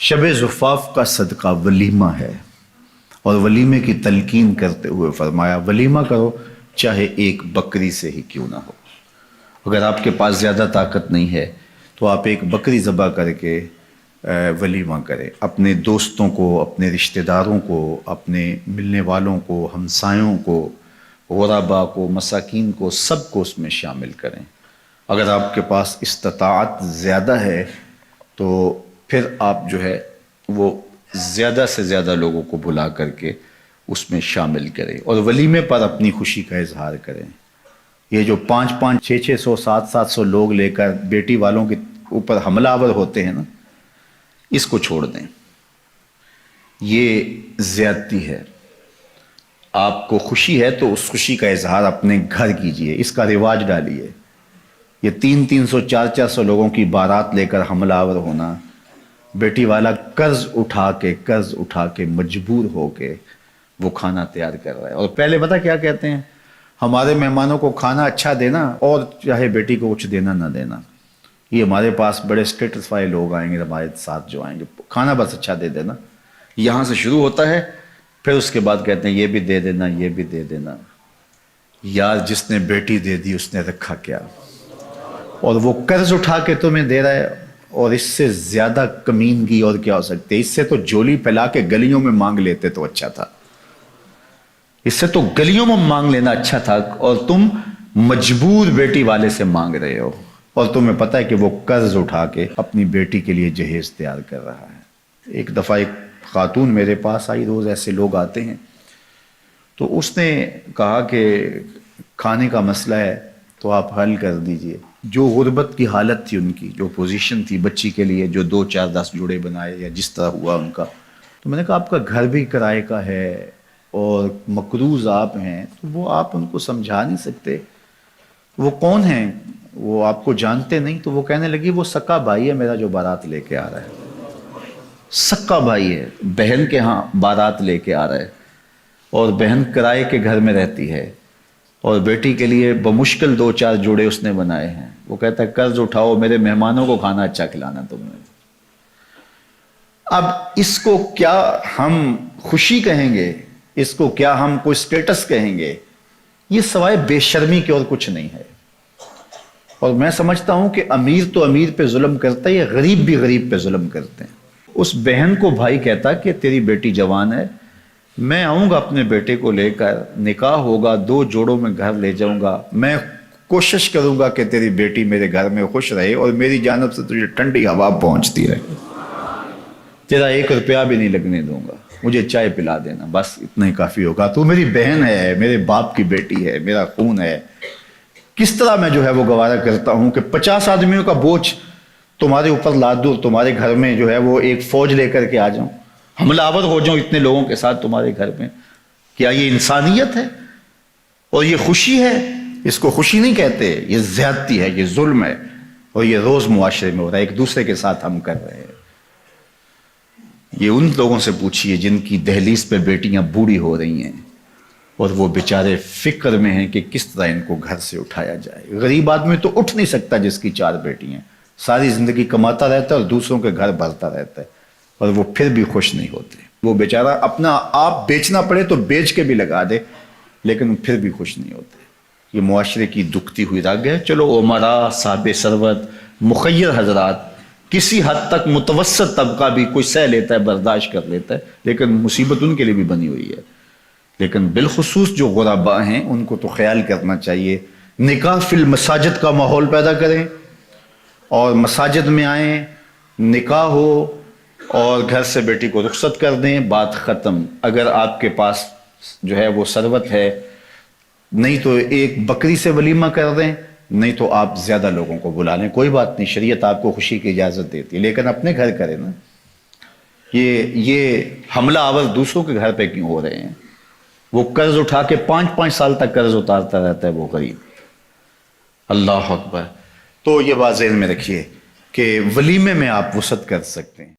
شب زفاف کا صدقہ ولیمہ ہے، اور ولیمے کی تلقین کرتے ہوئے فرمایا ولیمہ کرو چاہے ایک بکری سے ہی کیوں نہ ہو۔ اگر آپ کے پاس زیادہ طاقت نہیں ہے تو آپ ایک بکری ذبح کر کے ولیمہ کریں، اپنے دوستوں کو، اپنے رشتہ داروں کو، اپنے ملنے والوں کو، ہمسایوں کو، غربا کو، مساکین کو، سب کو اس میں شامل کریں۔ اگر آپ کے پاس استطاعت زیادہ ہے تو پھر آپ جو ہے وہ زیادہ سے زیادہ لوگوں کو بلا کر کے اس میں شامل کریں اور ولیمے پر اپنی خوشی کا اظہار کریں۔ یہ جو 500، 600، 700 لوگ لے کر بیٹی والوں کے اوپر حملہ آور ہوتے ہیں نا، اس کو چھوڑ دیں، یہ زیادتی ہے۔ آپ کو خوشی ہے تو اس خوشی کا اظہار اپنے گھر کیجئے، اس کا رواج ڈالیے۔ یہ 300، 400 لوگوں کی بارات لے کر حملہ آور ہونا، بیٹی والا قرض اٹھا کے مجبور ہو کے وہ کھانا تیار کر رہا ہے، اور پہلے پتہ کیا کہتے ہیں؟ ہمارے مہمانوں کو کھانا اچھا دینا اور چاہے بیٹی کو کچھ دینا نہ دینا۔ یہ ہمارے پاس بڑے سٹیٹس والے لوگ آئیں گے، ہمارے ساتھ جو آئیں گے، کھانا بس اچھا دے دینا۔ یہاں سے شروع ہوتا ہے، پھر اس کے بعد کہتے ہیں یہ بھی دے دینا، یہ بھی دے دینا۔ یار جس نے بیٹی دے دی اس نے رکھا کیا؟ اور وہ قرض اٹھا کے تمہیں دے رہا ہے، اور اس سے زیادہ کمینگی اور کیا ہو سکتے؟ اس سے تو جولی پھیلا کے گلیوں میں مانگ لیتے تو اچھا تھا، اس سے تو گلیوں میں مانگ لینا اچھا تھا، اور تم مجبور بیٹی والے سے مانگ رہے ہو، اور تمہیں پتہ ہے کہ وہ قرض اٹھا کے اپنی بیٹی کے لیے جہیز تیار کر رہا ہے۔ ایک دفعہ ایک خاتون میرے پاس آئی، روز ایسے لوگ آتے ہیں، تو اس نے کہا کہ کھانے کا مسئلہ ہے تو آپ حل کر دیجئے۔ جو غربت کی حالت تھی ان کی، جو پوزیشن تھی بچی کے لیے، جو 2، 4، 10 جوڑے بنائے یا جس طرح ہوا ان کا، تو میں نے کہا آپ کا گھر بھی کرائے کا ہے اور مقروض آپ ہیں، تو وہ آپ ان کو سمجھا نہیں سکتے؟ وہ کون ہیں؟ وہ آپ کو جانتے نہیں؟ تو وہ کہنے لگی وہ سکا بھائی ہے میرا جو بارات لے کے آ رہا ہے۔ سکا بھائی ہے، بہن کے ہاں بارات لے کے آ رہا ہے، اور بہن کرائے کے گھر میں رہتی ہے، اور بیٹی کے لیے بمشکل 2، 4 جوڑے اس نے بنائے ہیں۔ وہ کہتا ہے قرض اٹھاؤ، میرے مہمانوں کو کھانا اچھا کھلانا تم نے۔ اب اس کو کیا ہم خوشی کہیں گے؟ اس کو کیا ہم کوئی سٹیٹس کہیں گے؟ یہ سوائے بے شرمی کے اور کچھ نہیں ہے۔ اور میں سمجھتا ہوں کہ امیر تو امیر پہ ظلم کرتا ہے، یا غریب بھی غریب پہ ظلم کرتے ہیں۔ اس بہن کو بھائی کہتا کہ تیری بیٹی جوان ہے، میں آؤں گا اپنے بیٹے کو لے کر، نکاح ہوگا، 2 جوڑوں میں گھر لے جاؤں گا، میں کوشش کروں گا کہ تیری بیٹی میرے گھر میں خوش رہے اور میری جانب سے تجھے ٹھنڈی ہوا پہنچتی رہے، تیرا 1 روپیہ بھی نہیں لگنے دوں گا، مجھے چائے پلا دینا، بس اتنا ہی کافی ہوگا، تو میری بہن ہے، میرے باپ کی بیٹی ہے، میرا خون ہے۔ کس طرح میں جو ہے وہ گوارا کرتا ہوں کہ 50 آدمیوں کا بوجھ تمہارے اوپر لاد دوں، تمہارے گھر میں جو ہے وہ ایک فوج لے کر کے آ جاؤں، حملہ آور ہو جاؤں اتنے لوگوں کے ساتھ تمہارے گھر میں۔ کیا یہ انسانیت ہے؟ اور یہ خوشی ہے؟ اس کو خوشی نہیں کہتے، یہ زیادتی ہے، یہ ظلم ہے، اور یہ روز معاشرے میں ہو رہا ہے، ایک دوسرے کے ساتھ ہم کر رہے ہیں۔ یہ ان لوگوں سے پوچھئے جن کی دہلیز پہ بیٹیاں بوڑھی ہو رہی ہیں، اور وہ بیچارے فکر میں ہیں کہ کس طرح ان کو گھر سے اٹھایا جائے۔ غریب آدمی تو اٹھ نہیں سکتا جس کی 4 بیٹی ہیں، ساری زندگی کماتا رہتا ہے اور دوسروں کے گھر بھرتا رہتا ہے، اور وہ پھر بھی خوش نہیں ہوتے۔ وہ بیچارہ اپنا آپ بیچنا پڑے تو بیچ کے بھی لگا دے، لیکن پھر بھی خوش نہیں ہوتے۔ یہ معاشرے کی دکھتی ہوئی رگ ہے۔ چلو امراء، صاحب ثروت، مخیر حضرات، کسی حد تک متوسط طبقہ بھی کوئی سہ لیتا ہے، برداشت کر لیتا ہے، لیکن مصیبت ان کے لیے بھی بنی ہوئی ہے۔ لیکن بالخصوص جو غرباء ہیں ان کو تو خیال کرنا چاہیے۔ نکاح فی المساجد کا ماحول پیدا کریں، اور مساجد میں آئیں، نکاح ہو، اور گھر سے بیٹی کو رخصت کر دیں، بات ختم۔ اگر آپ کے پاس جو ہے وہ ثروت ہے، نہیں تو ایک بکری سے ولیمہ کر دیں، نہیں تو آپ زیادہ لوگوں کو بلا لیں، کوئی بات نہیں، شریعت آپ کو خوشی کی اجازت دیتی ہے، لیکن اپنے گھر کریں نا۔ یہ حملہ آور دوسروں کے گھر پہ کیوں ہو رہے ہیں؟ وہ قرض اٹھا کے 5 سال تک قرض اتارتا رہتا ہے وہ غریب۔ اللہ اکبر۔ تو یہ بات ذہن میں رکھیے کہ ولیمے میں آپ وسعت کر سکتے ہیں۔